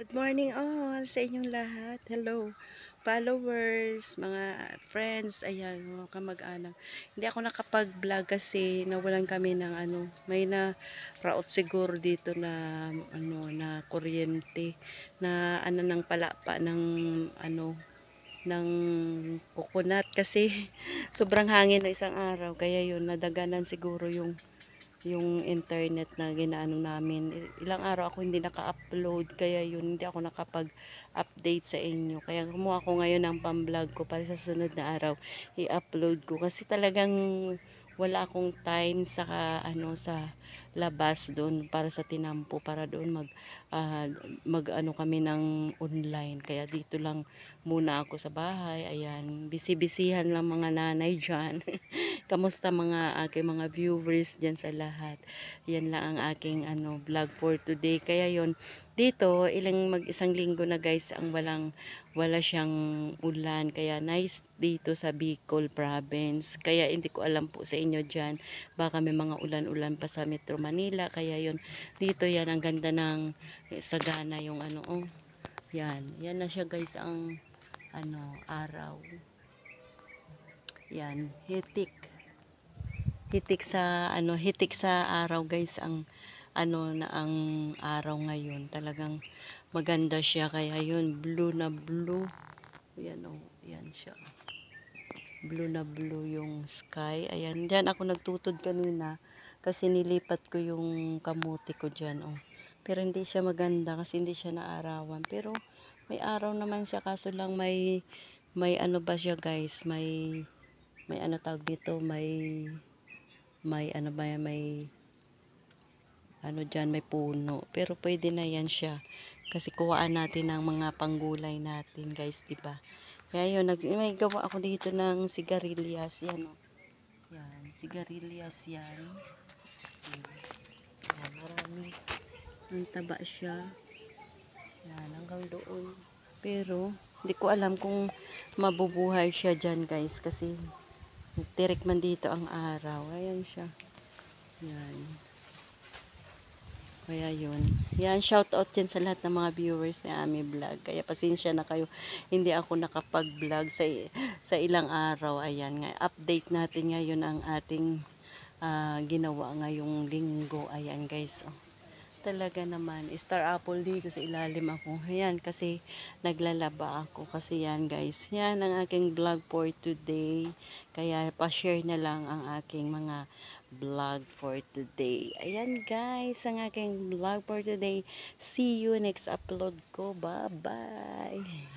Good morning all sa inyong lahat. Hello, followers, mga friends, ayan, mga kamag-anak. Hindi ako nakapag-vlog kasi nawalan kami ng may na route siguro dito na na kuryente na ng palapa ng ng coconut kasi sobrang hangin na isang araw kaya yun nadaganan siguro yung internet na ginaano namin. Ilang araw ako hindi naka-upload kaya yun hindi ako nakapag-update sa inyo. Kaya kumuha ko ngayon ng pam-vlog ko para sa sunod na araw i-upload ko kasi talagang wala akong time sa sa labas doon para sa tinampo para doon mag ano kami ng online kaya dito lang muna ako sa bahay. Ayan, busy-busyhan lang mga nanay diyan. Kamusta mga aking mga viewers diyan sa lahat. Yan lang ang aking vlog for today. Kaya yon dito isang linggo na guys ang wala siyang ulan. Kaya nice dito sa Bicol province. Kaya hindi ko alam po sa inyo diyan. Baka may mga ulan-ulan pa sa Metro Manila. Kaya yon dito yan ang ganda ng sagana yung oh. Yan. Yan na siya guys ang araw. Yan, hitik sa araw guys ang ang araw ngayon. Talagang maganda siya kaya yun blue na blue. Yan oh, yan siya. Blue na blue yung sky. Ayan, diyan ako nagtutod kanina kasi nilipat ko yung kamuti ko diyan oh. Pero hindi siya maganda kasi hindi siya naarawan. Pero may araw naman siya kaso lang may ano ba siya guys, may ano tawag dito, may ano ba yan, may dyan, may puno. Pero pwede na yan siya. Kasi kuhaan natin ng mga panggulay natin, guys, diba? Kaya yun, may gawa ako dito ng sigarilyas. Yan, oh. Yan, sigarilyas yan. Yan, marami. Ang taba siya. Yan, hanggang doon. Pero, hindi ko alam kung mabubuhay siya dyan, guys. Kasi, tirik man dito ang araw. Ayan siya. Yan. Kaya yun. Yan, shout out din sa lahat ng mga viewers na aming vlog. Kaya pasensya na kayo, hindi ako nakapag-vlog sa ilang araw. Ayan nga, update natin ngayon ang ating ginawa ngayong linggo. Ayan guys, oh. Talaga naman, star apple dito sa ilalim ako. Ayan, kasi naglalaba ako. Kasi yan guys, yan ang aking vlog for today. Kaya pa-share na lang ang aking mga vlog for today. Ayan guys, ang aking vlog for today. See you next upload ko. Bye-bye!